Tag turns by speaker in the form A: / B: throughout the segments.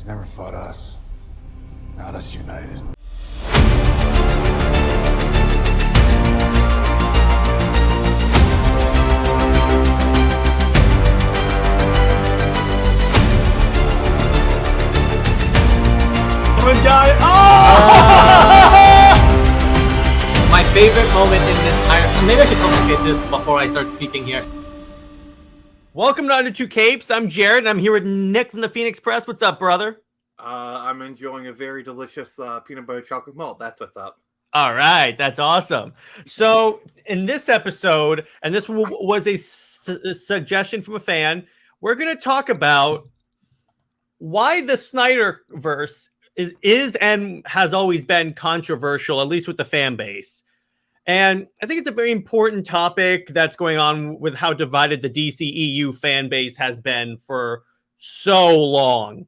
A: He's never fought us. Not us united.
B: My favorite moment in the entire... Maybe I should complicate this before I start speaking here.
C: Welcome to Under Two Capes. I'm Jared, and I'm here with Nick from the Phoenix Press. What's up, brother?
D: I'm enjoying a very delicious peanut butter chocolate malt. That's what's up.
C: All right, that's awesome. So, in this episode, and this was a suggestion from a fan, we're going to talk about why the SnyderVerse is and has always been controversial, at least with the fan base. And I think it's a very important topic that's going on with how divided the DCEU fan base has been for so long.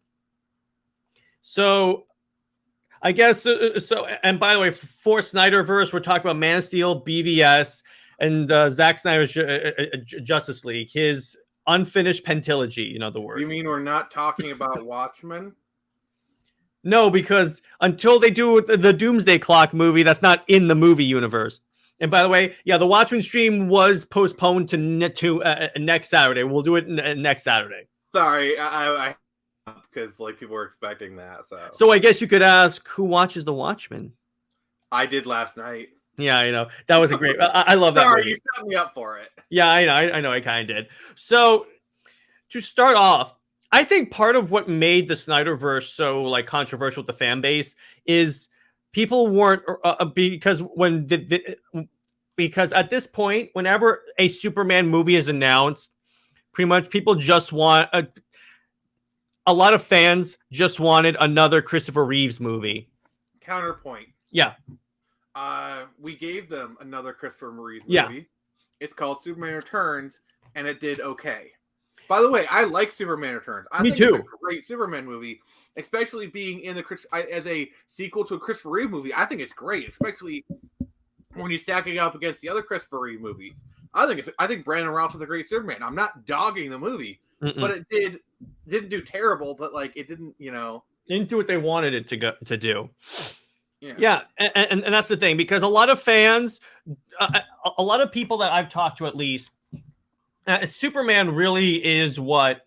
C: So, I guess, and by the way, for SnyderVerse, we're talking about Man of Steel, BVS, and Zack Snyder's Justice League, his unfinished pentilogy, in other words.
D: You mean we're not talking about Watchmen?
C: No, because until they do the Doomsday Clock movie, that's not in the movie universe. And by the way, yeah, the Watchmen stream was postponed to next Saturday. We'll do it next Saturday.
D: Sorry, I because like people were expecting that.
C: So I guess you could ask, who watches the Watchmen?
D: I did last night.
C: Yeah, I know. That was a great... I love that
D: Sorry,
C: movie.
D: you set me up for it.
C: Yeah, I know. I kind of did. So to start off, I think part of what made the SnyderVerse so like controversial with the fan base is people weren't because at this point, whenever a Superman movie is announced, pretty much people just want a lot of fans just wanted another Christopher Reeves movie.
D: Counterpoint.
C: Yeah.
D: We gave them another Christopher Reeves movie.
C: Yeah.
D: It's called Superman Returns, and it did okay. By the way, I like Superman Returns. I think
C: too.
D: It's a great Superman movie, especially being in the as a sequel to a Christopher Reeve movie. I think it's great, especially when you stack it up against the other Christopher Reeve movies. I think Brandon Routh is a great Superman. I'm not dogging the movie, but it didn't do terrible. But like it didn't,
C: didn't do what they wanted it to do.
D: Yeah,
C: and that's the thing, because a lot of fans, a lot of people that I've talked to, at least, Superman really is what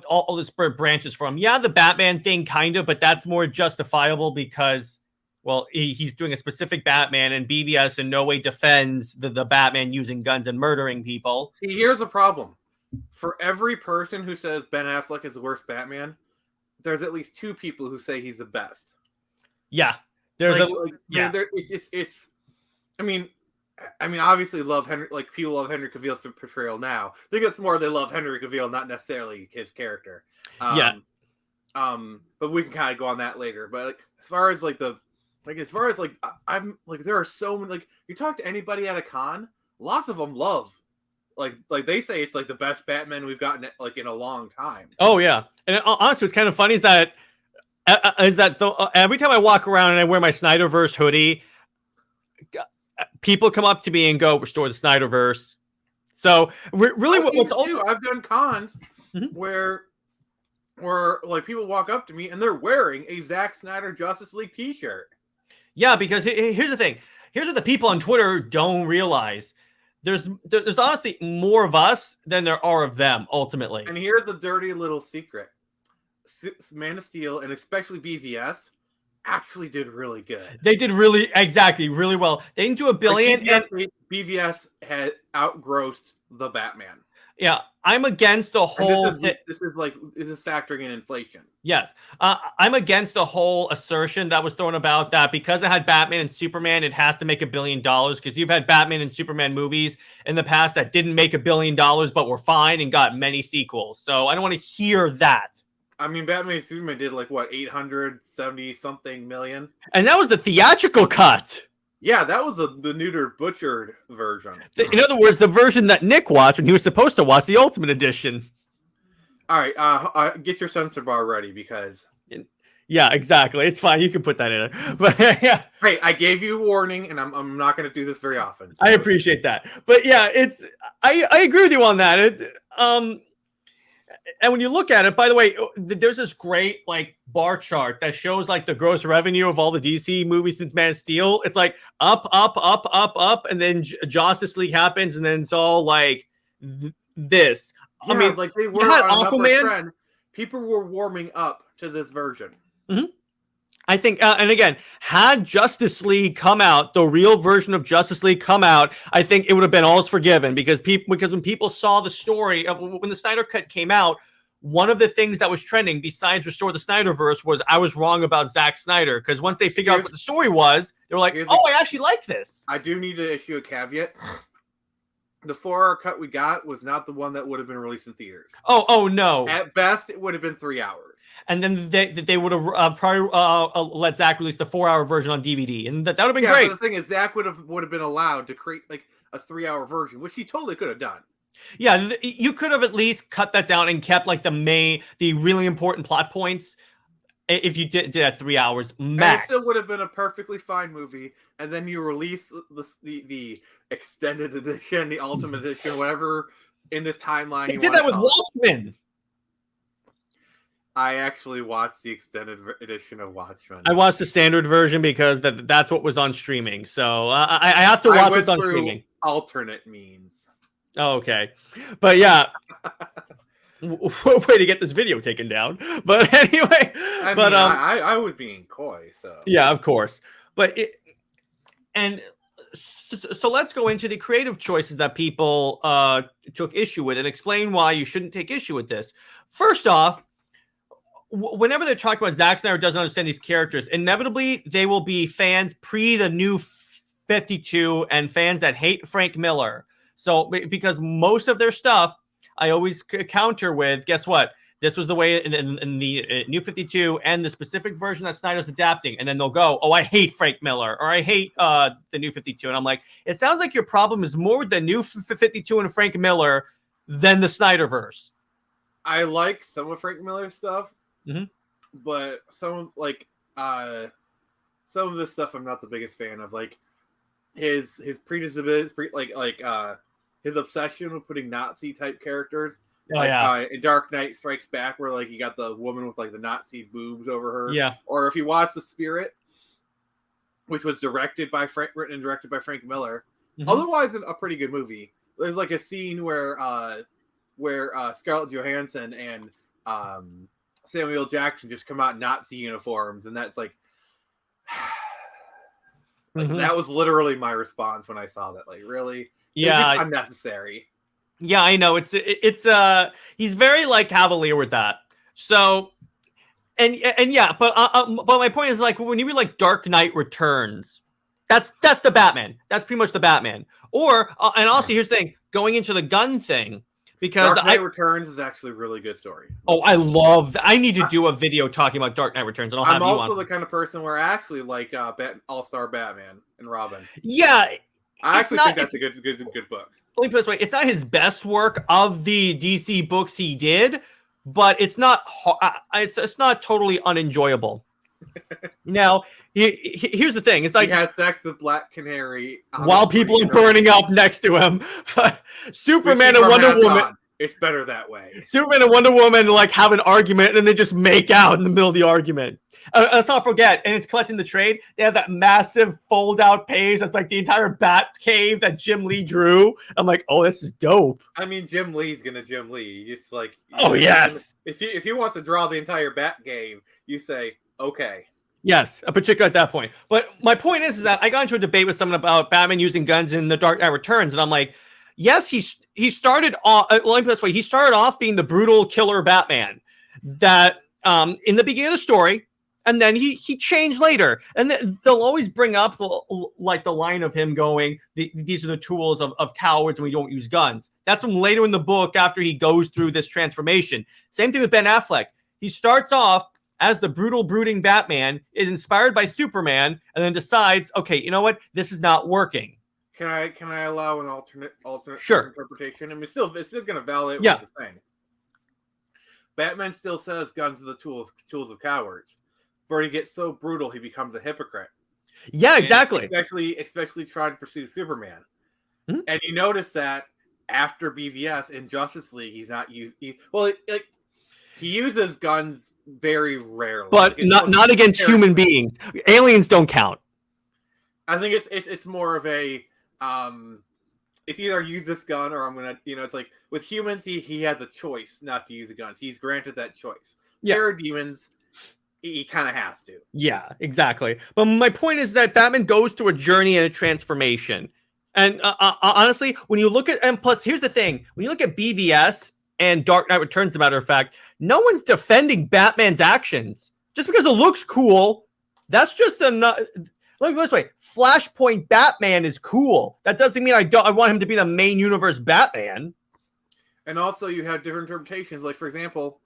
C: all this branches from. Yeah, the Batman thing, kind of, but that's more justifiable because, well, he's doing a specific Batman, and BVS in no way defends the Batman using guns and murdering people.
D: See, here's the problem. For every person who says Ben Affleck is the worst Batman, there's at least two people who say he's the best.
C: Yeah. There's
D: it's I mean obviously love Henry, like people love Henry Cavill's portrayal now. I think it's more they love Henry Cavill, not necessarily his character. But we can kind of go on that later. But like as far as I'm like there are so many, like you talk to anybody at a con, lots of them love like they say it's like the best Batman we've gotten like in a long time.
C: Oh yeah, and honestly, what's kind of funny is that every time I walk around and I wear my SnyderVerse hoodie, people come up to me and go, "Restore the SnyderVerse." So really, what's also
D: I've done cons where like people walk up to me and they're wearing a Zack Snyder Justice League T-shirt.
C: Yeah, because here's the thing. Here's what the people on Twitter don't realize. There's honestly more of us than there are of them, ultimately.
D: And here's the dirty little secret. Man of Steel, and especially BVS, actually did really good.
C: They did really well. They didn't do $1 billion.
D: BVS had outgrossed the Batman.
C: Yeah, I'm against the whole thing.
D: This is factoring in inflation.
C: Yes. I'm against the whole assertion that was thrown about that because it had Batman and Superman, it has to make $1 billion, because you've had Batman and Superman movies in the past that didn't make $1 billion but were fine and got many sequels. So I don't want to hear that.
D: I mean, Batman and Superman did like what, 870 something million,
C: and that was the theatrical cut.
D: Yeah, that was the neutered, butchered version.
C: In other words, the version that Nick watched when he was supposed to watch the Ultimate Edition.
D: All right, get your censor bar ready because.
C: Yeah, exactly. It's fine. You can put that in there. But yeah.
D: Hey, I gave you a warning, and I'm not going to do this very often. So.
C: I appreciate that. But yeah, I agree with you on that. And when you look at it, by the way, there's this great like bar chart that shows like the gross revenue of all the DC movies since Man of Steel. It's like up, up, up, up, up, and then Justice League happens, and then it's all like this.
D: Yeah,
C: I mean,
D: like they were
C: you had
D: on an upward
C: Aquaman.
D: trend. People were warming up to this version.
C: Mm-hmm. I think, and again, had Justice League come out, the real version of Justice League come out, I think it would have been all forgiven because when people saw the story of when the Snyder Cut came out, one of the things that was trending besides Restore the SnyderVerse was I was wrong about Zack Snyder, because once they figured out what the story was, they were like, oh, I actually like this.
D: I do need to issue a caveat. The 4-hour cut we got was not the one that would have been released in theaters.
C: Oh no.
D: At best, it would have been 3 hours.
C: And then they would have probably let Zack release the 4-hour version on DVD, and that would have been great.
D: But the thing is, Zack would have been allowed to create like a 3-hour version, which he totally could have done.
C: Yeah, you could have at least cut that down and kept like the really important plot points. If you did at 3 hours max,
D: and it still would have been a perfectly fine movie. And then you release the extended edition, the ultimate edition, whatever in this timeline.
C: They did that with Watchmen.
D: I actually watched the extended edition of Watchmen.
C: I watched the standard version because that's what was on streaming. So I have to watch what's on streaming.
D: Alternate means.
C: Oh, okay, but yeah. Way to get this video taken down. But anyway,
D: I was being coy. So
C: yeah, of course. But so let's go into the creative choices that people took issue with and explain why you shouldn't take issue with this. First off, whenever they're talking about Zack Snyder doesn't understand these characters, inevitably they will be fans pre the New 52 and fans that hate Frank Miller. So because most of their stuff, I always counter with, guess what? This was the way in the New 52 and the specific version that Snyder's adapting. And then they'll go, oh, I hate Frank Miller, or I hate the New 52. And I'm like, it sounds like your problem is more with the New 52 and Frank Miller than the SnyderVerse.
D: I like some of Frank Miller's stuff, but some of this stuff I'm not the biggest fan of. Like his his obsession with putting Nazi type characters. In Dark Knight Strikes Back, where like you got the woman with like the Nazi boobs over her. Yeah. Or if you watch The Spirit, which was written and directed by Frank Miller. Otherwise, a pretty good movie. There's like a scene where Scarlett Johansson and Samuel Jackson just come out in Nazi uniforms, and that's like, that was literally my response when I saw that. Like, really? Yeah, it's just unnecessary.
C: Yeah, I know. It's he's very like cavalier with that. So, and yeah, but my point is like when you read like Dark Knight Returns, that's the Batman. That's pretty much the Batman. Or and also here's the thing, going into the gun thing, because
D: Dark Knight Returns is actually a really good story.
C: Oh, I love that. I need to do a video talking about Dark Knight Returns, and
D: I'm also the kind of person where I actually like All-Star Batman and Robin.
C: Yeah.
D: I actually think that's a good book.
C: Let me put it this way: it's not his best work of the DC books he did, but it's not totally unenjoyable. Now, here's the thing: it's like
D: he has sex with Black Canary
C: while people are burning up next to him. Superman and Wonder Woman.
D: It's better that way.
C: Superman and Wonder Woman like have an argument, and then they just make out in the middle of the argument. Let's not forget, and it's Collecting the Trade. They have that massive fold-out page that's like the entire Bat Cave that Jim Lee drew. I'm like, oh, this is dope.
D: I mean, Jim Lee's gonna Jim Lee. It's like,
C: oh yes.
D: If he wants to draw the entire Bat Cave, you say okay.
C: Yes, particularly at that point. But my point is that I got into a debate with someone about Batman using guns in The Dark Knight Returns, and I'm like, yes, he started off. Let me put it this way: he started off being the brutal killer Batman that in the beginning of the story. And then he changed later. And they'll always bring up the line of him going, these are the tools of cowards and we don't use guns. That's from later in the book after he goes through this transformation. Same thing with Ben Affleck. He starts off as the brutal, brooding Batman, is inspired by Superman, and then decides, okay, you know what? This is not working.
D: Can I allow an alternate
C: sure.
D: interpretation? I mean, it's still going to validate what you're saying. Batman still says guns are the tools of cowards. Where he gets so brutal, he becomes a hypocrite.
C: Yeah, exactly.
D: Especially trying to pursue Superman. And you notice that after BVS in Justice League, he's not used. He uses guns very rarely,
C: but
D: like,
C: not against human beings. Aliens don't count.
D: I think it's more of a it's either use this gun or I'm gonna, it's like with humans he has a choice not to use the guns. He's granted that choice.
C: Yeah.
D: Parademons, he kind of has to.
C: Yeah, exactly. But my point is that Batman goes through a journey and a transformation. And honestly, when you look at, and plus, here's the thing: when you look at BVS and Dark Knight Returns, as a matter of fact, no one's defending Batman's actions just because it looks cool. That's just another. Let me put it this way: Flashpoint Batman is cool. That doesn't mean I want him to be the main universe Batman.
D: And also, you have different interpretations. Like, for example,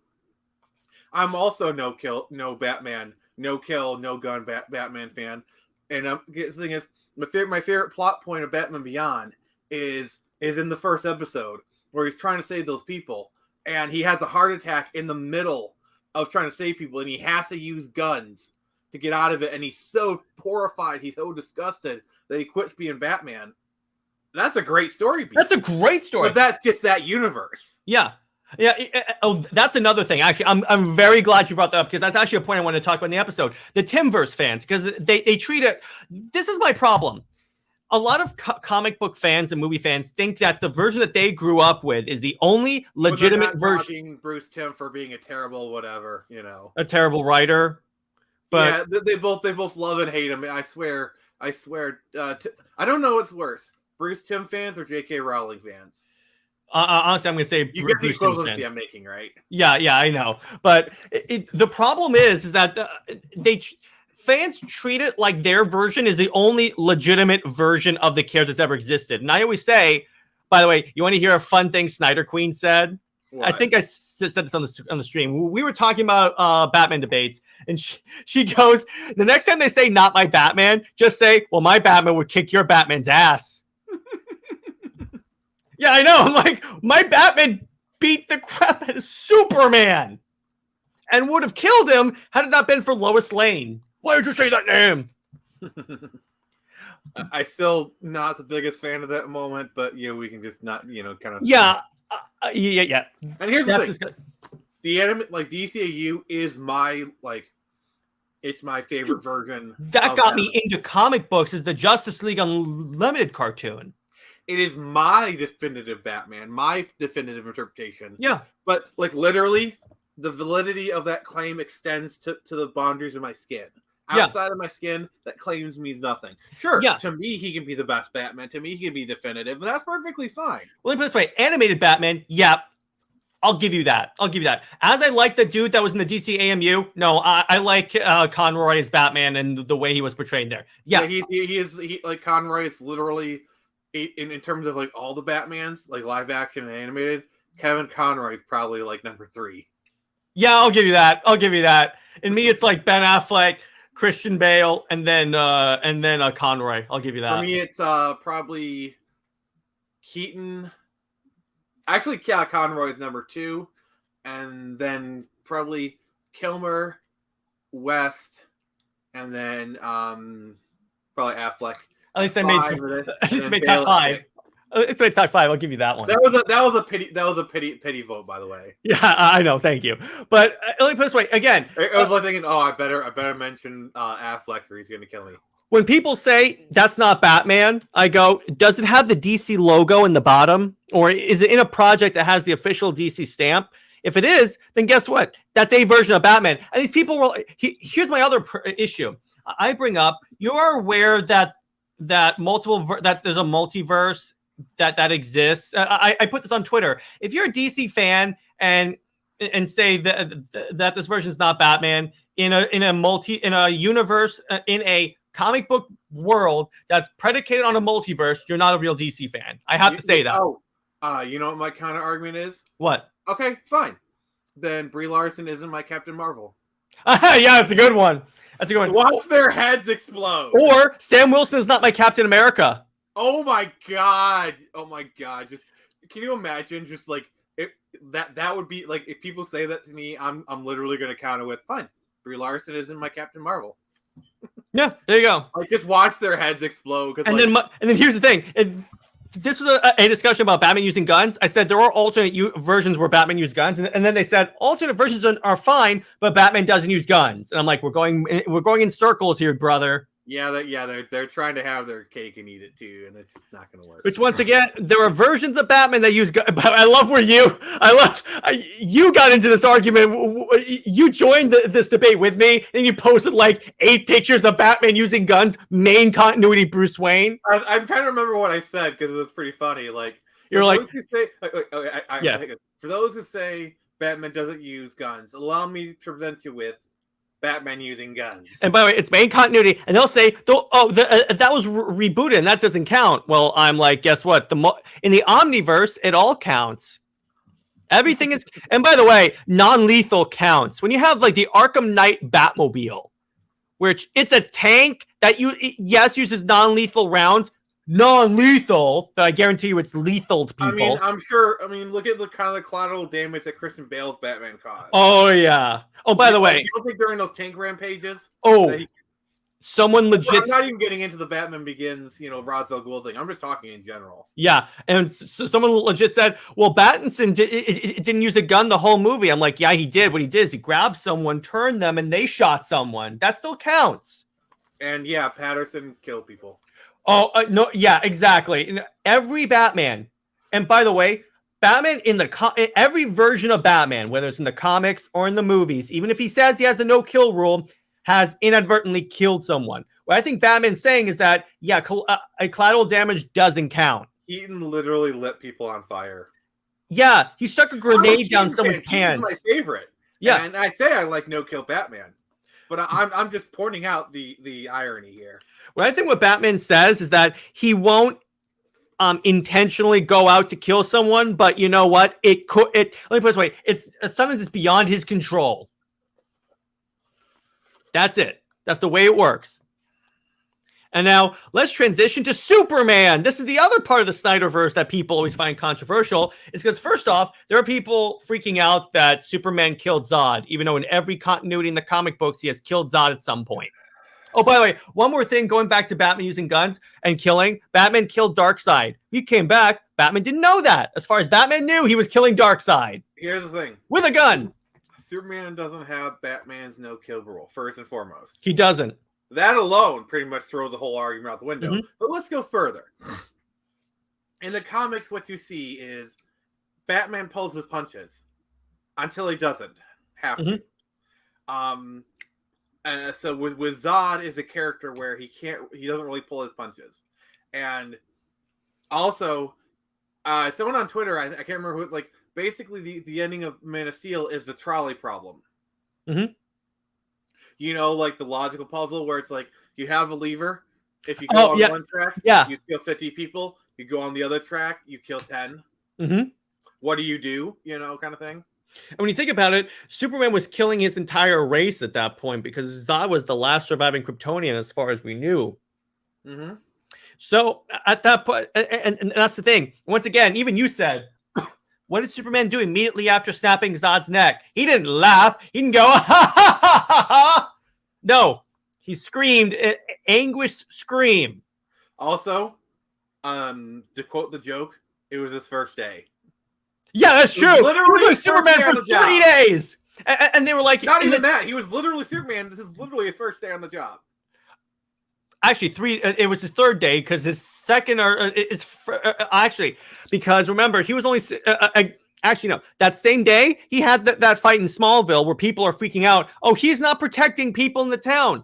D: I'm also no Batman, no kill, no gun Batman fan. And the thing is, my favorite plot point of Batman Beyond is in the first episode where he's trying to save those people, and he has a heart attack in the middle of trying to save people, and he has to use guns to get out of it, and he's so horrified, he's so disgusted that he quits being Batman. That's a great story beat.
C: That's a great story.
D: But that's just that universe.
C: Yeah. Oh, that's another thing. Actually, I'm very glad you brought that up because that's actually a point I wanted to talk about in the episode. The Timverse fans, because they treat it. This is my problem. A lot of comic book fans and movie fans think that the version that they grew up with is the only legitimate version.
D: Bruce Timm for being a terrible whatever,
C: a terrible writer. But
D: yeah, they both love and hate him. I swear. I don't know what's worse, Bruce Timm fans or J.K. Rowling fans.
C: Honestly, I'm going to say
D: you get the equivalency I'm making, right?
C: Yeah, I know. But the problem is that fans treat it like their version is the only legitimate version of the character that's ever existed. And I always say, by the way, you want to hear a fun thing Snyder Queen said? What? I think I said this on the stream. We were talking about Batman debates, and she goes, the next time they say not my Batman, just say, well, my Batman would kick your Batman's ass. Yeah, I know. I'm like, my Batman beat the crap out of Superman and would have killed him had it not been for Lois Lane. Why did you say that name?
D: I still not the biggest fan of that moment, but we can just not, kind of.
C: Yeah.
D: And here's the thing: the anime, like DCAU, is my it's my favorite version.
C: That got me into comic books. Is the Justice League Unlimited cartoon?
D: It is my definitive Batman, my definitive interpretation.
C: Yeah,
D: but literally, the validity of that claim extends to the boundaries of my skin. Outside of my skin, that claims means nothing. Sure, to me, he can be the best Batman. To me, he can be definitive, and that's perfectly fine.
C: Well, let me put it this way. Animated Batman, I'll give you that. As I like the dude that was in the DC AMU, no, I like Conroy as Batman and the way he was portrayed there. Yeah,
D: he is Conroy is literally, in terms of all the Batmans, live action and animated, Kevin Conroy is probably number 3.
C: Yeah, I'll give you that. In me, it's like Ben Affleck, Christian Bale, and then Conroy. I'll give you that.
D: For me, it's probably Keaton. Actually, Conroy is number 2, and then probably Kilmer, West, and then probably Affleck.
C: At least I made top 5. It's my top 5. I'll give you that one.
D: That was a pity vote, by the way.
C: Yeah, I know. Thank you. But let me put it this way again.
D: I was thinking, I better mention Affleck, or he's going to kill me.
C: When people say that's not Batman, I go, does it have the DC logo in the bottom, or is it in a project that has the official DC stamp? If it is, then guess what? That's a version of Batman. And these people will. Here's my other issue. I bring up. You are aware that there's a multiverse that exists. I put this on Twitter. If you're a DC fan and say that this version is not Batman in a universe in a comic book world that's predicated on a multiverse, you're not a real DC fan. I have to say that.
D: You know what my counter argument is?
C: What?
D: Okay, fine. Then Brie Larson isn't my Captain Marvel.
C: Yeah, that's a good one.
D: Watch their heads explode.
C: Or Sam Wilson is not my Captain America.
D: Oh my god! Just can you imagine? Just that would be if people say that to me, I'm literally going to counter with, fine, Brie Larson isn't my Captain Marvel.
C: Yeah, there you go.
D: Just watch their heads explode.
C: And then here's the thing: this was a discussion about Batman using guns. I said there are alternate versions where Batman used guns, and then they said alternate versions are fine, but Batman doesn't use guns. And I'm like, we're going in circles here, brother.
D: They're trying to have their cake and eat it too, and it's just not going to work.
C: Which, once again, there are versions of Batman that use guns. I love where you got into this argument. You joined this debate with me, and you posted like 8 pictures of Batman using guns, main continuity Bruce Wayne.
D: I'm trying to remember what I said because it was pretty funny. Like,
C: you're like,
D: for those who say Batman doesn't use guns, allow me to present you with Batman using guns.
C: And by the way, it's main continuity, and they'll say, that was rebooted, and that doesn't count. Well, I'm like, guess what? In the Omniverse, it all counts. Everything is, and by the way, non-lethal counts. When you have like the Arkham Knight Batmobile, which it's a tank that uses non-lethal rounds, non-lethal, but I guarantee you it's lethal to people.
D: I'm sure. Look at the kind of collateral damage that Christian Bale's Batman caused.
C: Oh yeah. Oh, by the way,
D: you don't think during those tank rampages?
C: Someone legit.
D: I'm not even getting into the Batman Begins, Ra's al Ghul thing. I'm just talking in general.
C: Yeah, and so someone legit said, "Well, Battinson didn't use a gun the whole movie." I'm like, "Yeah, he did. What he did is he grabbed someone, turned them, and they shot someone. That still counts."
D: And yeah, Patterson killed people.
C: Oh, no, yeah, exactly. Every Batman, and by the way, Batman in every version of Batman, whether it's in the comics or in the movies, even if he says he has the no-kill rule, has inadvertently killed someone. What I think Batman's saying is that, yeah, collateral damage doesn't count.
D: Keaton literally lit people on fire.
C: Yeah, he stuck a grenade down someone's pants.
D: He's my favorite.
C: Yeah,
D: and I say I like no-kill Batman, but I'm just pointing out the irony here.
C: What Batman says is that he won't intentionally go out to kill someone, but you know what? Let me put it this way: sometimes it's beyond his control. That's it. That's the way it works. And now let's transition to Superman. This is the other part of the SnyderVerse that people always find controversial, is because first off, there are people freaking out that Superman killed Zod, even though in every continuity in the comic books, he has killed Zod at some point. Oh, by the way, one more thing, going back to Batman using guns and killing, Batman killed Darkseid. He came back, Batman didn't know that. As far as Batman knew, he was killing Darkseid.
D: Here's the thing.
C: With a gun.
D: Superman doesn't have Batman's no-kill rule, first and foremost.
C: He doesn't.
D: That alone pretty much throws the whole argument out the window. Mm-hmm. But let's go further. In the comics, what you see is Batman pulls his punches until he doesn't have to. So with Zod is a character where he doesn't really pull his punches. And also, someone on Twitter, I can't remember who, like, basically the ending of Man of Steel is the trolley problem.
C: Mm-hmm.
D: Like the logical puzzle where it's like you have a lever. If you go on one track, you kill 50 people. You go on the other track, you kill 10.
C: Mm-hmm.
D: What do you do? Kind of thing.
C: And when you think about it, Superman was killing his entire race at that point because Zod was the last surviving Kryptonian as far as we knew.
D: Mm-hmm.
C: So at that point, and that's the thing. Once again, even you said, what did Superman do immediately after snapping Zod's neck? He didn't laugh. He didn't go, ha, ha, ha, ha, ha. No, he screamed, anguished scream.
D: Also, to quote the joke, it was his first day.
C: Yeah, that's true. He was Superman for 3 days. And they were like...
D: Not even that. He was literally Superman. This is literally his first day on the job.
C: Actually, it was his third day because his second... actually, because remember, he was only... actually, no. That same day, he had that fight in Smallville where people are freaking out. Oh, he's not protecting people in the town.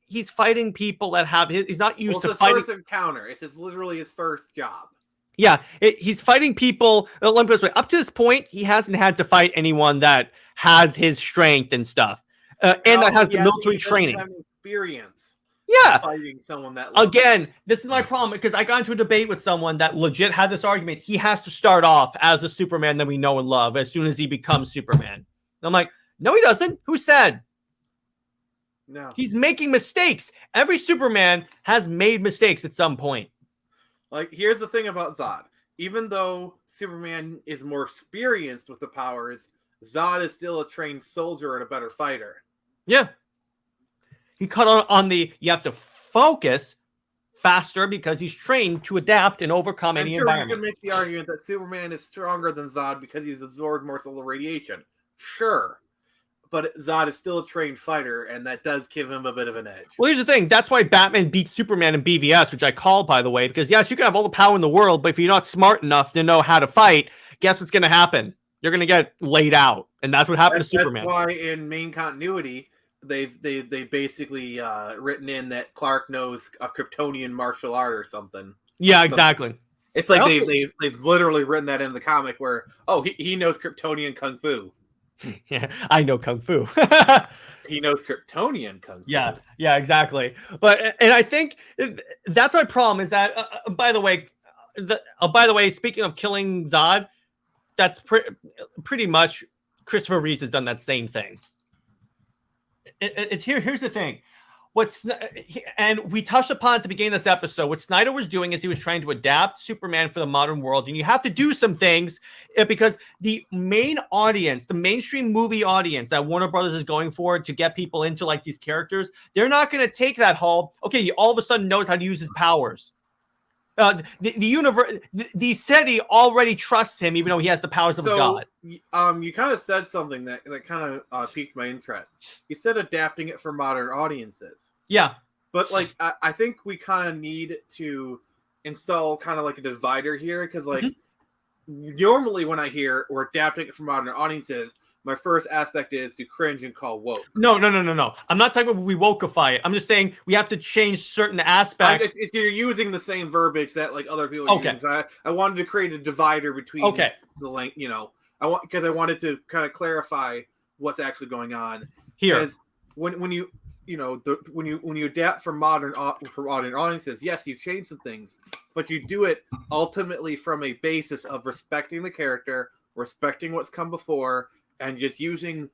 C: He's fighting people that have... He's not used to fighting...
D: It's his first encounter. It's literally his first job.
C: Yeah, he's fighting people. Let me put it this way. Up to this point, he hasn't had to fight anyone that has his strength and stuff, and that has the military training.
D: Experience.
C: Yeah,
D: fighting someone that.
C: Again, this is my problem because I got into a debate with someone that legit had this argument. He has to start off as a Superman that we know and love as soon as he becomes Superman. And I'm like, no, he doesn't. Who said?
D: No.
C: He's making mistakes. Every Superman has made mistakes at some point.
D: Like, here's the thing about Zod. Even though Superman is more experienced with the powers, Zod is still a trained soldier and a better fighter.
C: Yeah. He cut on the, you have to focus faster because he's trained to adapt and overcome any
D: I'm sure you
C: environment.
D: can make the argument that Superman is stronger than Zod because he's absorbed more solar radiation. Sure. But Zod is still a trained fighter, and that does give him a bit of an edge.
C: Well, here's the thing. That's why Batman beats Superman in BVS, which I call, by the way, because yes, you can have all the power in the world, but if you're not smart enough to know how to fight, guess what's going to happen? You're going to get laid out, and that's what happened to Superman.
D: That's why in main continuity, they've basically written in that Clark knows a Kryptonian martial art or something.
C: Yeah, exactly.
D: It's like they've literally written that in the comic where he knows Kryptonian kung fu.
C: Yeah, I know kung fu.
D: He knows Kryptonian kung fu.
C: Yeah, exactly. But and I think that's my problem is that by the way, speaking of killing Zod, that's pretty much Christopher Reeves has done that same thing. Here's the thing. And we touched upon at the beginning of this episode, what Snyder was doing is he was trying to adapt Superman for the modern world. And you have to do some things because the main audience, the mainstream movie audience that Warner Brothers is going for to get people into like these characters, they're not going to take that whole, okay, he all of a sudden knows how to use his powers. The city already trusts him, even though he has the powers of a god.
D: You kind of said something that kind of piqued my interest. You said adapting it for modern audiences.
C: Yeah,
D: but like I think we kind of need to install kind of like a divider here because like normally when I hear we're adapting it for modern audiences, my first aspect is to cringe and call woke. No.
C: I'm not talking about we wokeify it. I'm just saying we have to change certain aspects.
D: You're using the same verbiage that like other people are using. So I wanted to create a divider between the length, I wanted to kind of clarify what's actually going on
C: here.
D: Because when you when you adapt for modern audiences, yes, you change some things, but you do it ultimately from a basis of respecting the character, respecting what's come before, and just using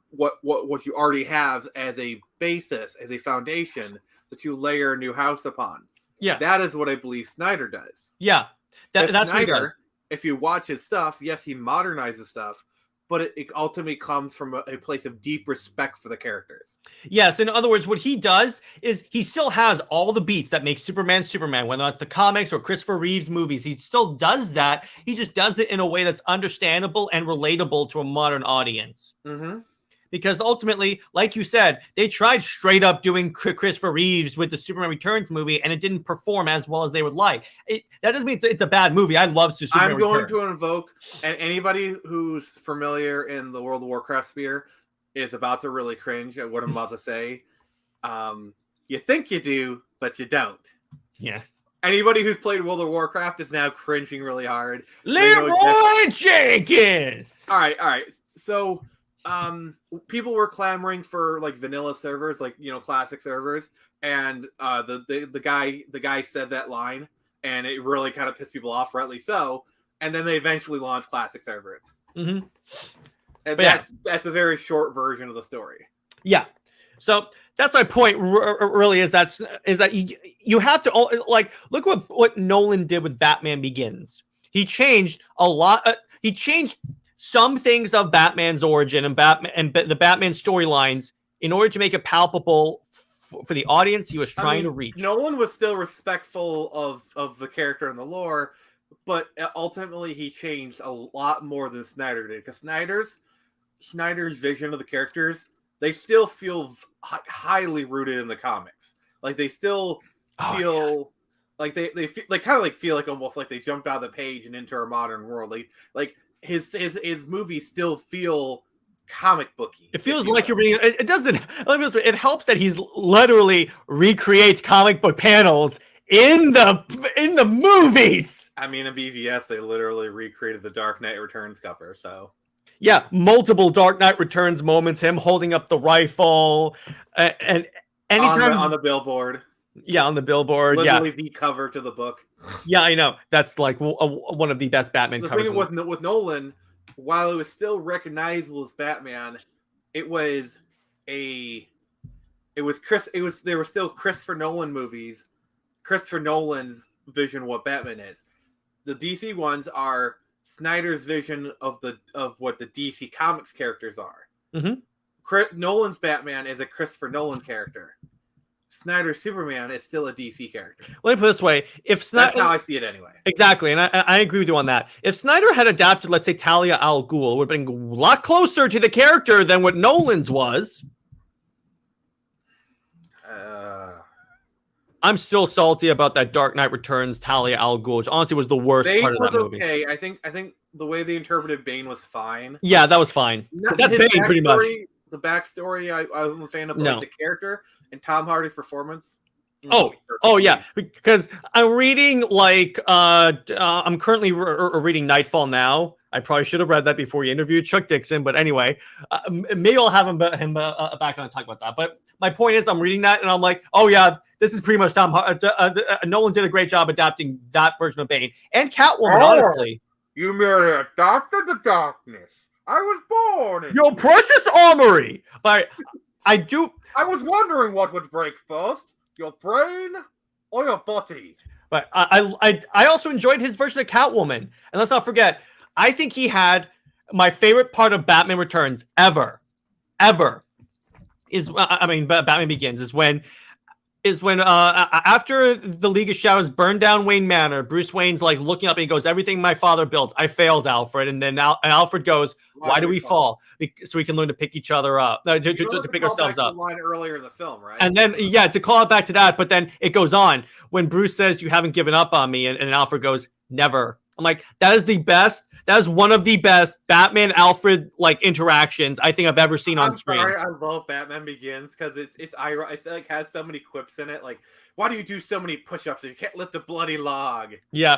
D: what you already have as a basis, as a foundation that you layer a new house upon.
C: Yeah,
D: that is what I believe Snyder does.
C: Yeah, that's
D: Snyder,
C: what he does.
D: If you watch his stuff, yes, he modernizes stuff, but it ultimately comes from a place of deep respect for the characters.
C: Yes, in other words, what he does is he still has all the beats that make Superman, whether it's the comics or Christopher Reeves movies. He still does that. He just does it in a way that's understandable and relatable to a modern audience.
D: Mm-hmm.
C: Because ultimately, like you said, they tried straight up doing Christopher Reeves with the Superman Returns movie, and it didn't perform as well as they would like. That doesn't mean it's a bad movie. I love Superman Returns.
D: I'm going to invoke, and anybody who's familiar in the World of Warcraft sphere is about to really cringe at what I'm about to say. You think you do, but you don't.
C: Yeah.
D: Anybody who's played World of Warcraft is now cringing really hard.
C: Leroy Jenkins!
D: All right. So... people were clamoring for like vanilla servers, like classic servers, and the guy said that line, and it really kind of pissed people off, rightly so. And then they eventually launched classic servers, and that's a very short version of the story.
C: Yeah, so that's my point. Really, is that you have to look what Nolan did with Batman Begins. He changed a lot. He changed some things of Batman's origin and the Batman storylines in order to make it palpable for the audience he was trying to reach.
D: Nolan was still respectful of the character and the lore, but ultimately he changed a lot more than Snyder did. Because Snyder's vision of the characters, they still feel highly rooted in the comics. Like they still feel like they feel like almost like they jumped out of the page and into our modern world. Like his movies still feel comic booky.
C: It feels like you're reading. It doesn't. It helps that he's literally recreates comic book panels in the movies.
D: I mean, in BVS, they literally recreated the Dark Knight Returns cover. So
C: yeah, multiple Dark Knight Returns moments. Him holding up the rifle, and anytime
D: on the billboard.
C: Yeah, on the billboard.
D: Literally the cover to the book.
C: Yeah, I know. That's like one of the best Batman covers.
D: The thing with Nolan, while it was still recognizable as Batman, there were still Christopher Nolan movies. Christopher Nolan's vision of what Batman is. The DC ones are Snyder's vision of what the DC Comics characters are.
C: Mm-hmm.
D: Nolan's Batman is a Christopher Nolan character. Snyder's Superman is still a DC character.
C: Let me put it this way: if Snyder,
D: That's how I see it anyway.
C: exactly, and I agree with you on that. If Snyder had adapted, let's say, Talia al Ghul, it would have been a lot closer to the character than what Nolan's was. I'm still salty about that Dark Knight Returns Talia al Ghul, which honestly was the worst
D: Bane
C: part of that
D: was
C: movie.
D: okay. I think the way they interpreted Bane was fine.
C: Yeah, that was fine. That's Bane, pretty much.
D: The backstory, I wasn't a fan of like, the character and Tom Hardy's performance.
C: Oh yeah, because I'm reading like I'm currently reading Nightfall now. I probably should have read that before you interviewed Chuck Dixon, but anyway, maybe I'll have him back on and talk about that. But my point is, I'm reading that and I'm like, oh yeah, this is pretty much Nolan did a great job adapting that version of Bane and Catwoman. Honestly,
D: you merely adopted the darkness. I was born in
C: your precious armory. But I
D: was wondering what would break first, your brain or your body.
C: But I also enjoyed his version of Catwoman. And let's not forget, I think he had my favorite part of Batman Returns ever is Batman Begins is when after the League of Shadows burned down Wayne Manor, Bruce Wayne's like looking up and he goes, everything my father built, I failed, Alfred. And then Alfred goes, why do we fall? So we can learn to pick each other up, to pick ourselves up.
D: Line earlier in the film, right?
C: And then, yeah, to call it back to that, but then it goes on when Bruce says, you haven't given up on me. And Alfred goes, never. I'm like, that is one of the best Batman Alfred like interactions I think I've ever seen on screen.
D: Sorry, I love Batman Begins because it's like has so many quips in it. Like, why do you do so many push-ups if you can't lift a bloody log?
C: Yeah.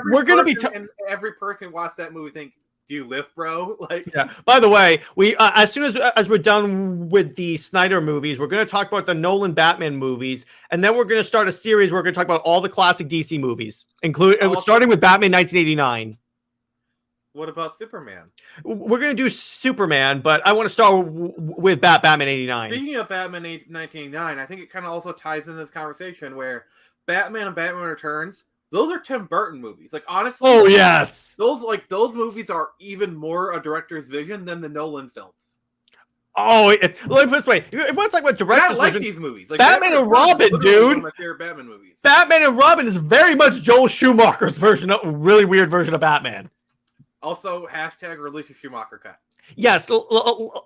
D: We're gonna be and every person who watched that movie think, do you lift, bro? Like,
C: yeah. By the way, we as soon as we're done with the Snyder movies, we're going to talk about the Nolan Batman movies, and then we're going to start a series. Where we're going to talk about all the classic DC movies, starting with Batman 1989.
D: What about Superman?
C: We're going to do Superman, but I want to start with Batman 89.
D: Speaking of Batman 1989, I think it kind of also ties in this conversation where Batman and Batman Returns, those are Tim Burton movies. Like, honestly,
C: oh yes,
D: those movies are even more a director's vision than the Nolan films.
C: Oh, let me put it this way: if you want to talk about director's
D: I like
C: vision,
D: these movies. Like,
C: Batman and Robin, dude.
D: One of my favorite Batman movies.
C: Batman and Robin is very much Joel Schumacher's version, of really weird version of Batman.
D: Also, hashtag release a Schumacher cut.
C: Yes,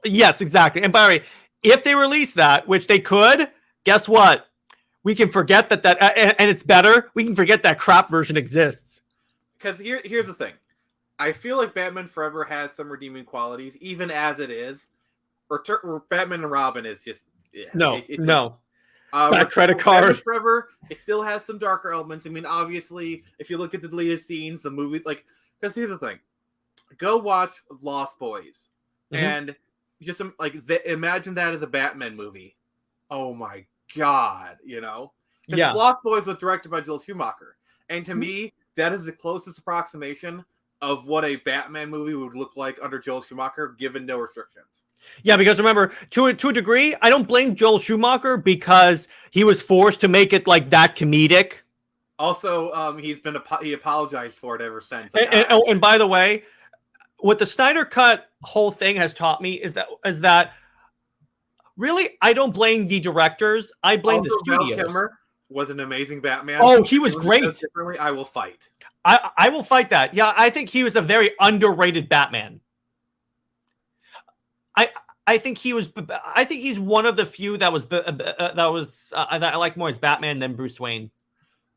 C: yes, exactly. And by the way, if they release that, which they could, guess what? We can forget that and it's better. We can forget that crap version exists.
D: Because here's the thing. I feel like Batman Forever has some redeeming qualities, even as it is. Or Batman and Robin is just... Yeah,
C: no. That credit card.
D: Batman Forever, it still has some darker elements. I mean, obviously, if you look at the deleted scenes, the movie... like, because here's the thing. Go watch Lost Boys. Mm-hmm. And just imagine that as a Batman movie. Oh my God, you know?
C: Yeah.
D: Lost Boys was directed by Joel Schumacher. And to me, that is the closest approximation of what a Batman movie would look like under Joel Schumacher, given no restrictions. Yeah, because remember, to a degree, I don't blame Joel Schumacher because he was forced to make it like that comedic. Also, he apologized for it ever since.
C: And by the way, what the Snyder Cut whole thing has taught me is that really, I don't blame the directors. I blame the studios. Val Kilmer was an amazing Batman. Oh, he was great.
D: Differently, I will fight.
C: I will fight that. Yeah, I think he was a very underrated Batman. I think he's one of the few that I like more as Batman than Bruce Wayne.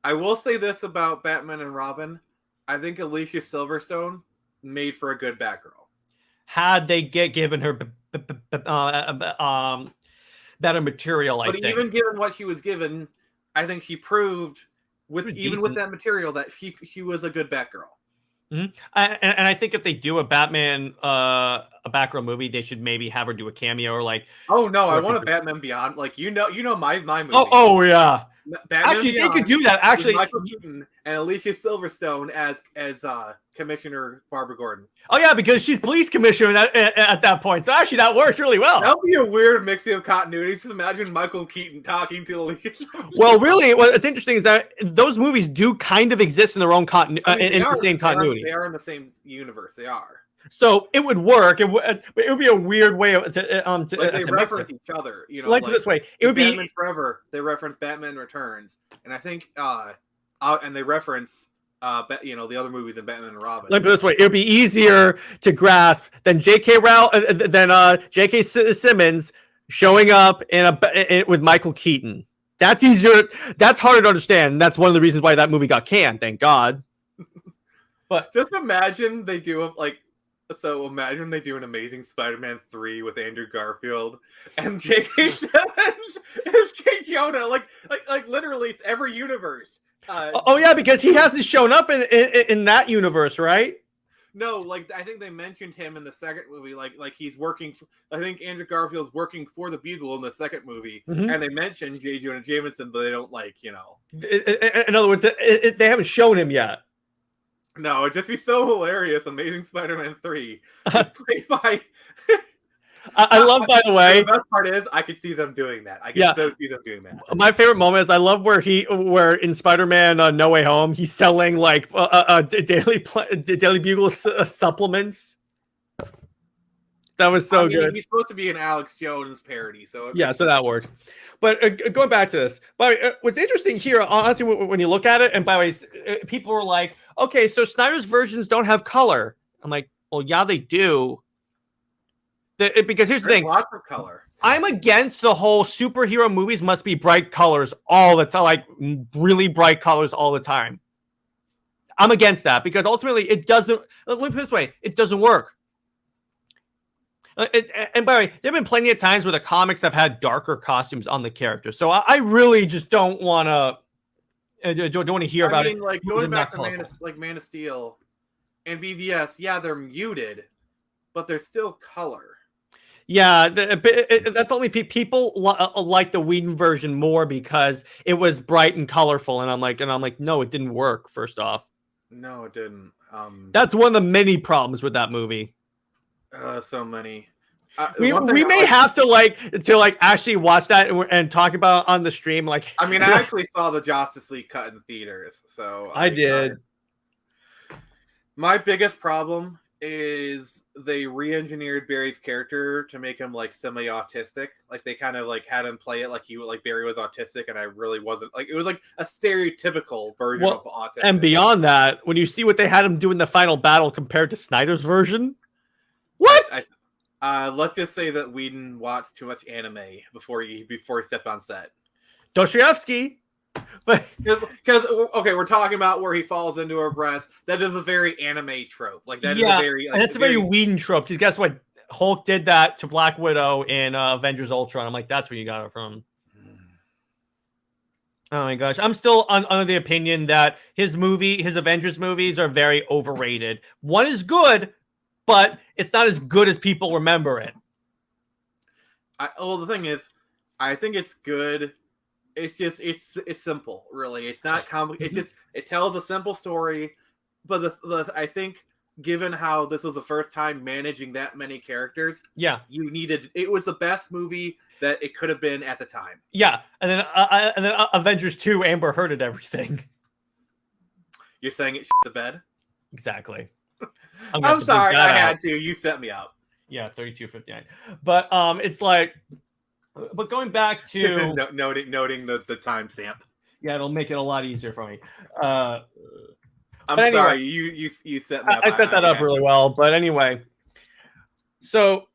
D: I will say this about Batman and Robin. I think Alicia Silverstone made for a good Batgirl.
C: Had they given her better material, I think.
D: But even given what she was given, I think she proved with that material that she was a good Batgirl.
C: Mm-hmm. And I think if they do a Batman a Batgirl movie, they should maybe have her do a cameo or like.
D: Oh no, I want a Batman Beyond. Like my movie.
C: Oh yeah.
D: Batman
C: actually,
D: Beyond
C: they could do that. Actually,
D: Michael Keaton and Alicia Silverstone as Commissioner Barbara Gordon.
C: Oh yeah, because she's police commissioner at that point. So actually, that works really well.
D: That would be a weird mixing of continuities. Just imagine Michael Keaton talking to Alicia.
C: Well, really, what's interesting is that those movies do kind of exist in their own in the same continuity.
D: They are in the same universe. They are.
C: So it would work. It would be a weird way to
D: they
C: to
D: reference
C: mix it.
D: each other, you know,
C: Like this way, it would
D: Batman
C: be
D: Forever. They reference Batman Returns, and I think and they reference the other movies in Batman and Robin.
C: like this way. It would be easier to grasp than J.K. Simmons showing up with Michael Keaton. That's easier. That's harder to understand. And that's one of the reasons why that movie got canned. Thank God. But
D: just imagine they do imagine they do an Amazing Spider-Man 3 with Andrew Garfield and J.K. Simmons is Jay Jonah. Like literally, it's every universe.
C: Yeah, because he hasn't shown up in that universe, right?
D: No, like I think they mentioned him in the second movie. Like he's working. I think Andrew Garfield's working for the Bugle in the second movie, and they mentioned J. Jonah Jameson, but they don't
C: In other words, they haven't shown him yet.
D: No, it'd just be so hilarious. Amazing Spider-Man 3 is played by.
C: I love, by the way.
D: The best part is I could see them doing that. I can so see them doing that.
C: My favorite moment is I love where in Spider-Man No Way Home he's selling like Daily Bugle supplements. That was so good.
D: He's supposed to be an Alex Jones parody, so
C: so that works. But going back to this, what's interesting here, honestly, when you look at it, and by the way, people are like, okay, so Snyder's versions don't have color. I'm like, well, yeah, they do. Because here's the thing.
D: Lots of color.
C: I'm against the whole superhero movies must be bright colors all the time, like really bright colors all the time. I'm against that because ultimately it doesn't. Let me put it this way: it doesn't work. And by the way, there have been plenty of times where the comics have had darker costumes on the characters, so I really just don't want to hear about it.
D: Like going back to Man of Steel and BVS, yeah, they're muted, but they're still color.
C: Yeah, that's only people like the Whedon version more because it was bright and colorful, and I'm like, no, it didn't work. First off,
D: no, it didn't.
C: That's one of the many problems with that movie.
D: So many.
C: We may have to actually watch that and talk about it on the stream. Like,
D: I mean, I actually saw the Justice League cut in theaters, so
C: I did.
D: My biggest problem is they re-engineered Barry's character to make him like semi-autistic. Like they kind of like had him play it like Barry was autistic, and I really wasn't. Like it was like a stereotypical version of autism.
C: And beyond that, when you see what they had him do in the final battle compared to Snyder's version, what?
D: Let's just say that Whedon watched too much anime before he stepped on set.
C: Dostoevsky. But
D: because okay, we're talking about where he falls into her breast. That is a very anime trope. Like that is a very
C: that's a very Whedon trope. Because guess what? Hulk did that to Black Widow in Avengers Ultron. I'm like, that's where you got it from. Oh my gosh, I'm still under the opinion that his Avengers movies are very overrated. One is good, but it's not as good as people remember it.
D: The thing is, I think it's good. It's just it's simple, really. It's not complicated. It tells a simple story, but I think given how this was the first time managing that many characters, it was the best movie that it could have been at the time.
C: Yeah, and then Avengers 2, Amber Heard at everything.
D: You're saying it shit the bed?
C: Exactly.
D: I'm sorry, I had to. You set me up.
C: Yeah, 32.59. But it's like. But going back to
D: noting the timestamp,
C: it'll make it a lot easier for me.
D: I'm sorry, you set me up.
C: I set that up really well, but anyway. So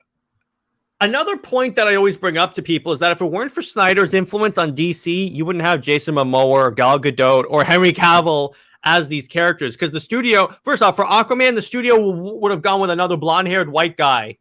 C: another point that I always bring up to people is that if it weren't for Snyder's influence on DC, you wouldn't have Jason Momoa or Gal Gadot or Henry Cavill as these characters. Because the studio, first off, for Aquaman, the studio would have gone with another blonde-haired white guy.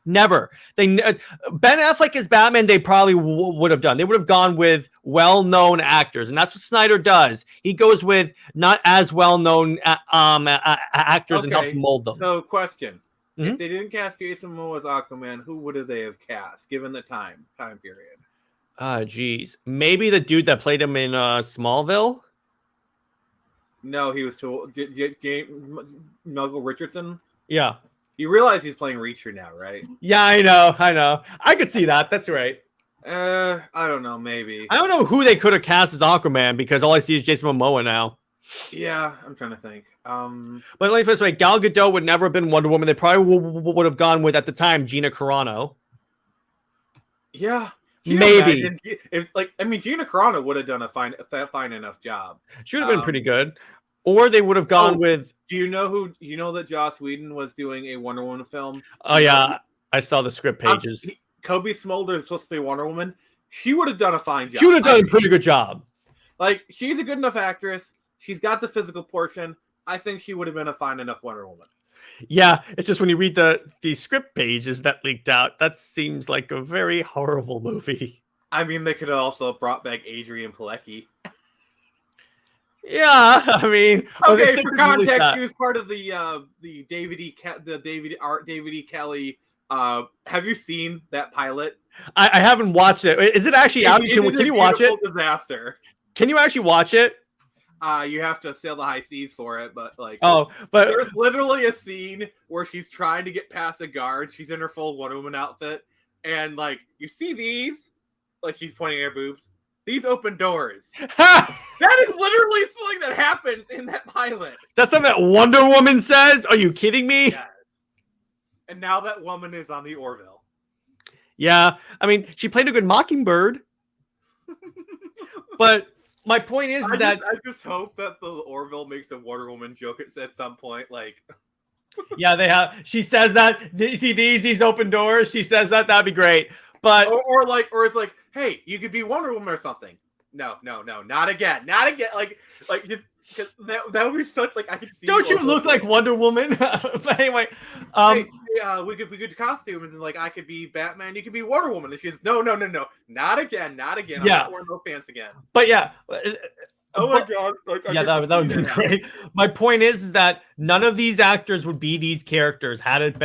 C: Never. Ben Affleck as Batman, they probably would have done. They would have gone with well-known actors, and that's what Snyder does. He goes with not as well-known actors and helps mold them.
D: So, question: if they didn't cast Jason Momoa as Aquaman, who would they have cast given the time period?
C: Geez, maybe the dude that played him in Smallville.
D: No, he was too Melville Richardson.
C: Yeah.
D: You realize he's playing Reacher now, right?
C: Yeah, I know. I could see that. That's right.
D: I don't know. Maybe.
C: I don't know who they could have cast as Aquaman because all I see is Jason Momoa now.
D: Yeah, I'm trying to think.
C: But let me put it this way: Gal Gadot would never have been Wonder Woman. They probably would have gone with, at the time, Gina Carano.
D: Yeah. Can you
C: Maybe.
D: imagine if, like, I mean, Gina Carano would have done a fine enough job.
C: She would have been pretty good. Or they would have gone with.
D: Do you know that Joss Whedon was doing a Wonder Woman film?
C: Oh yeah, I saw the script pages.
D: Kobe Smolder is supposed to be Wonder Woman. She would have done a fine job.
C: She would have done a pretty good job.
D: Like, she's a good enough actress. She's got the physical portion. I think she would have been a fine enough Wonder Woman.
C: Yeah, it's just when you read the script pages that leaked out, that seems like a very horrible movie.
D: I mean, they could have also brought back Adrian Pilecki.
C: Yeah, I mean,
D: okay. For context, he was part of the David E. Kelly. Have you seen that pilot?
C: I haven't watched it. Is it actually out? Can you watch it?
D: Disaster.
C: Can you actually watch it?
D: You have to sail the high seas for it, but there's literally a scene where she's trying to get past a guard. She's in her full Wonder Woman outfit, and like, you see these, like, she's pointing at her boobs. These open doors. That is literally something that happens in that pilot.
C: That's something that Wonder Woman says? Are you kidding me?
D: Yes. And now that woman is on the Orville.
C: Yeah, I mean, she played a good Mockingbird. But my point is I
D: just hope that the Orville makes a Wonder Woman joke at some point. Like,
C: yeah, they have. She says that. You see these open doors. She says that. That'd be great. But
D: or it's like, hey, you could be Wonder Woman or something. No, not again. Like just because that would be such, like, I could see.
C: Don't you look like Wonder Woman? But anyway,
D: hey, we could costumes, and like, I could be Batman, you could be Wonder Woman, and she's no, not again.
C: Yeah.
D: I'm not wearing those pants again.
C: But yeah.
D: Oh my god!
C: Yeah, that would be great. My point is that none of these actors would be these characters had it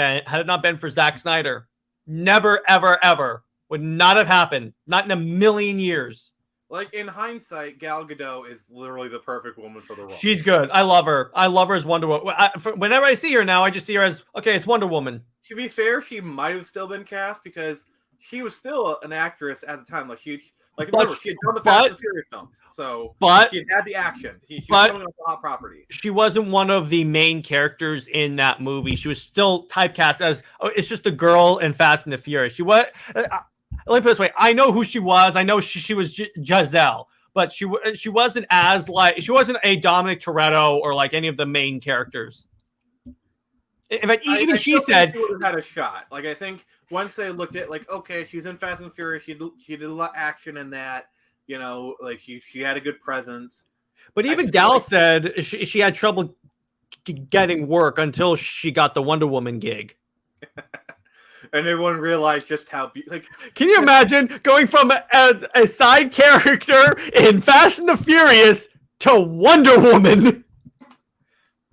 C: not been for Zack Snyder. Never, ever, ever would not have happened. Not in a million years.
D: Like, in hindsight, Gal Gadot is literally the perfect woman for the role.
C: She's good. I love her. I love her as Wonder Woman. Whenever I see her now, I just see her as, okay, it's Wonder Woman.
D: To be fair, she might have still been cast because she was still an actress at the time. Like, remember, she had done the Fast and Furious films, so she had the action. She was coming off the hot property.
C: She wasn't one of the main characters in that movie. She was still typecast as, it's just a girl in Fast and the Furious. Let me put it this way. I know who she was. I know she was Giselle, but she wasn't as, like, she wasn't a Dominic Toretto or like any of the main characters. In fact, even she said
D: she would have had a shot. Like, I think once they looked at, like, okay, she's in Fast and Furious. She did a lot of action in that. You know, like, she had a good presence.
C: But even Gal said she had trouble getting work until she got the Wonder Woman gig.
D: And everyone realized just how
C: can you imagine going from a side character in Fast and the Furious to Wonder Woman?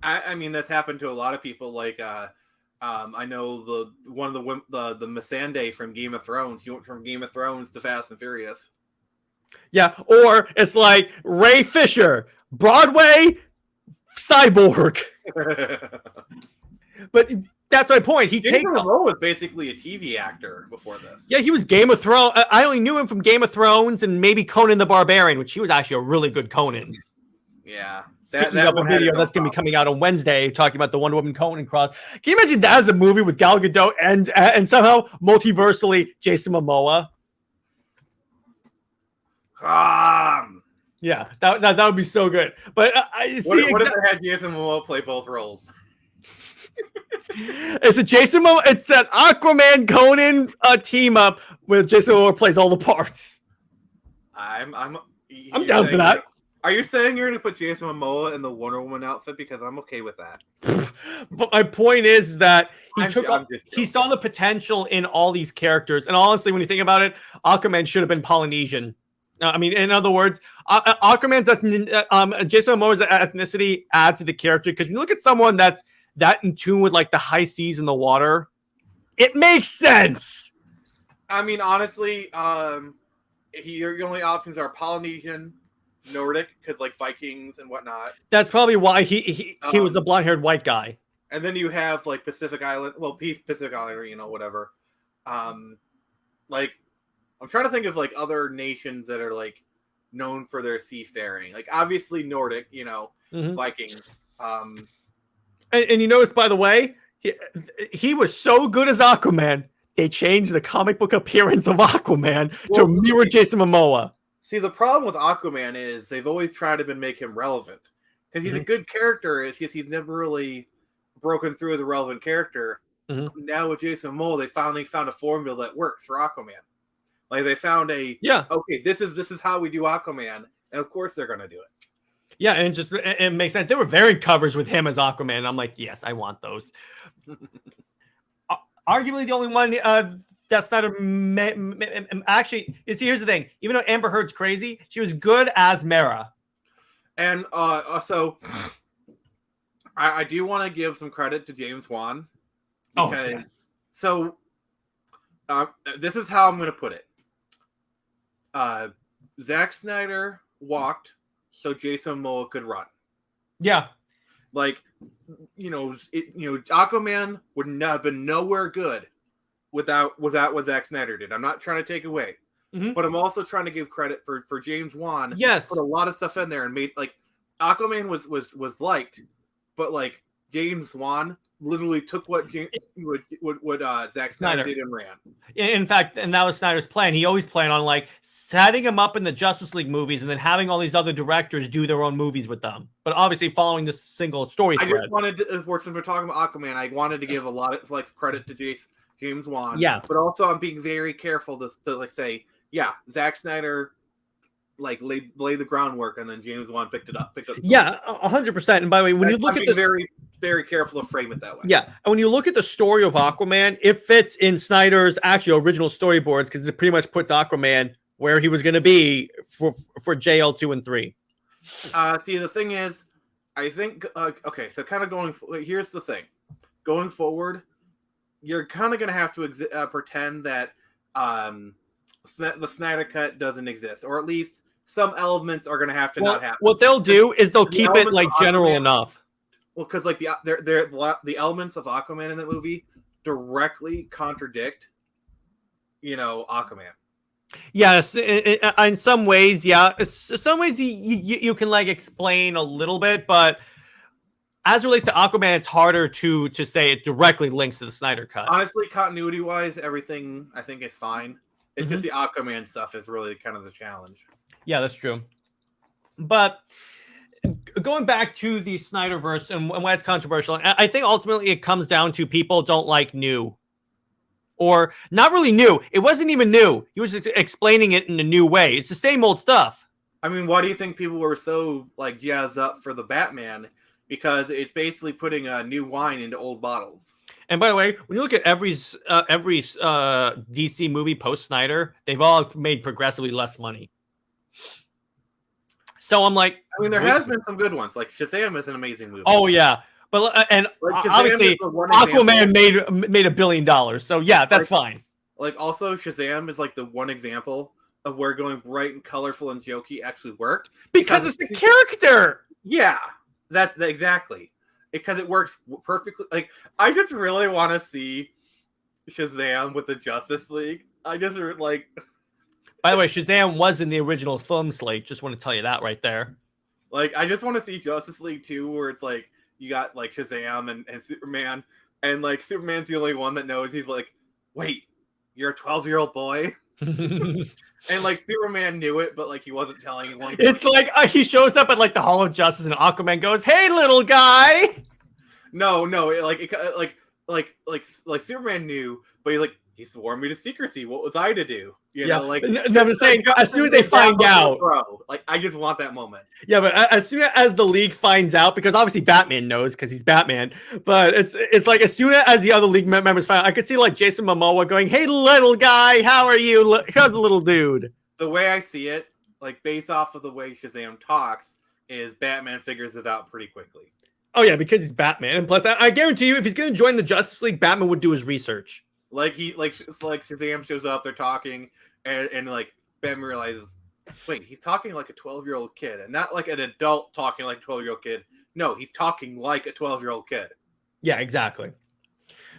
D: I mean, that's happened to a lot of people. Like, I know the Missandei from Game of Thrones. He went from Game of Thrones to Fast and Furious.
C: Yeah, or it's like Ray Fisher, Broadway, Cyborg. But that's my point.
D: Jason Momoa was basically a TV actor before this.
C: Yeah, he was Game of Thrones. I only knew him from Game of Thrones and maybe Conan the Barbarian, which he was actually a really good Conan.
D: Yeah.
C: Speaking of a video that's going to be coming out on Wednesday talking about the Wonder Woman Conan cross. Can you imagine that as a movie with Gal Gadot and somehow multiversally Jason Momoa? Yeah, that would be so good. But
D: what if they had Jason Momoa play both roles?
C: It's an Aquaman Conan team up with Jason Momoa plays all the parts.
D: I'm
C: down for that.
D: Are you saying you're going to put Jason Momoa in the Wonder Woman outfit? Because I'm okay with that.
C: But my point is that he saw the potential in all these characters. And honestly, when you think about it, Aquaman should have been Polynesian. I mean, in other words, Aquaman's Jason Momoa's ethnicity adds to the character. Because when you look at someone that's that in tune with like the high seas and the water, it makes sense.
D: I mean, honestly, your only options are Polynesian, Nordic, because like Vikings and whatnot.
C: That's probably why he was the blonde-haired white guy.
D: And then you have like Pacific Island, Pacific Islander, whatever. Like, I'm trying to think of like other nations that are like known for their seafaring. Like obviously Nordic,
C: Mhm.
D: Vikings.
C: And you notice, by the way, he was so good as Aquaman, they changed the comic book appearance of Aquaman to mirror Jason Momoa.
D: See, the problem with Aquaman is they've always tried to make him relevant. Because he's a good character, it's just he's never really broken through as a relevant character. Now with Jason Momoa, they finally found a formula that works for Aquaman. Like they found okay, this is how we do Aquaman, and of course they're gonna do it.
C: Yeah, and it makes sense. There were variant covers with him as Aquaman, and I'm like, yes, I want those. Arguably the only one that Snyder actually is. Here's the thing: even though Amber Heard's crazy, she was good as Mera.
D: And also, I do want to give some credit to James Wan. Because, So, this is how I'm going to put it. Zack Snyder walked so Jason Momoa could run.
C: Yeah.
D: Like, Aquaman would not have been nowhere good without what Zack Snyder did. I'm not trying to take away. But I'm also trying to give credit for James Wan.
C: Yes.
D: Put a lot of stuff in there and made, like, Aquaman was liked, but, like, James Wan literally took what Zack Snyder did and ran.
C: In fact, and that was Snyder's plan. He always planned on, like, setting him up in the Justice League movies and then having all these other directors do their own movies with them. But obviously following this single story thread.
D: I just wanted to, since we're talking about Aquaman, I wanted to give a lot of, like, credit to James Wan.
C: Yeah.
D: But also I'm being very careful to like, say, yeah, Zack Snyder like laid the groundwork, and then James Wan picked up.
C: Yeah, 100%. And by the way, when you look at this,
D: very, very careful to frame it that way.
C: Yeah, and when you look at the story of Aquaman, it fits in Snyder's actual original storyboards because it pretty much puts Aquaman where he was going to be for JL2 and 3.
D: See, the thing is, I think okay, so kind of here's the thing, going forward, you're kind of going to have to pretend that the Snyder Cut doesn't exist, or at least some elements are going to have to not happen.
C: What they'll do is they'll keep it like general enough.
D: Well, because like the elements of Aquaman in that movie directly contradict, Aquaman.
C: Yes, in some ways, yeah. Some ways you can like explain a little bit, but as it relates to Aquaman, it's harder to say it directly links to the Snyder Cut.
D: Honestly, continuity-wise, everything I think is fine. It's just the Aquaman stuff is really kind of the challenge.
C: Yeah, that's true. But going back to the SnyderVerse and why it's controversial, I think ultimately it comes down to people don't like new. Or not really new. It wasn't even new. He was explaining it in a new way. It's the same old stuff.
D: I mean, why do you think people were so like jazzed up for the Batman? Because it's basically putting a new wine into old bottles. And
C: by the way, when you look at every DC movie post Snyder, they've all made progressively less money. So I'm like,
D: I mean, there has been some good ones. Like Shazam is an amazing movie.
C: Oh yeah, but and like, obviously Aquaman made $1 billion. So yeah, that's fine.
D: Like also Shazam is like the one example of where going bright and colorful and jokey actually worked
C: because it's the character.
D: Yeah. That exactly, because it works perfectly. Like I just really want to see Shazam with the Justice League. I just like.
C: By the way, Shazam was in the original film slate. Just want to tell you that right there.
D: Like I just want to see Justice League 2, where it's like you got like Shazam and Superman, and like Superman's the only one that knows. He's like, wait, you're a 12-year-old boy. And like Superman knew it, but like he wasn't telling anyone.
C: It's like he shows up at like the Hall of Justice, and Aquaman goes, "Hey, little guy."
D: No, like Superman knew, but he swore me to secrecy. What was I to do?
C: No, I'm saying as soon as they find out,
D: like I just want that moment.
C: Yeah, but as soon as the league finds out, because obviously Batman knows because he's Batman, but it's like as soon as the other league members find out, I could see like Jason Momoa going, "Hey, little guy, how are you? How's the little dude?"
D: The way I see it, like based off of the way Shazam talks, is Batman figures it out pretty quickly.
C: Oh yeah, because he's Batman, and plus I guarantee you, if he's going to join the Justice League, Batman would do his research.
D: Like it's like Shazam shows up, they're talking, and like Batman realizes, wait, he's talking like a 12-year-old kid, and not like an adult talking like a 12-year-old kid. No, he's talking like a 12-year-old kid.
C: Yeah, exactly.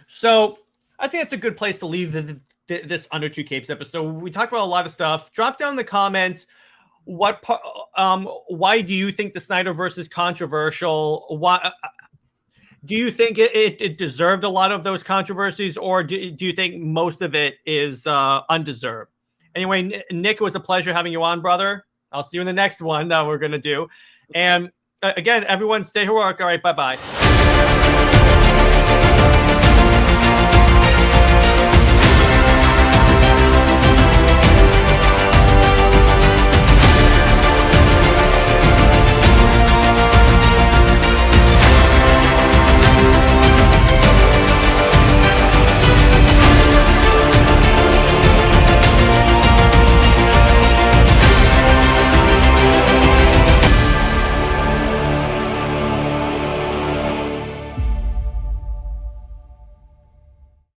C: So I think that's a good place to leave this Under Two Capes episode. We talked about a lot of stuff. Drop down in the comments why do you think the Snyderverse is controversial? Why do you think it deserved a lot of those controversies, or do you think most of it is undeserved? Anyway, Nick, it was a pleasure having you on, brother. I'll see you in the next one that we're going to do. And again, everyone stay heroic. All right, bye-bye.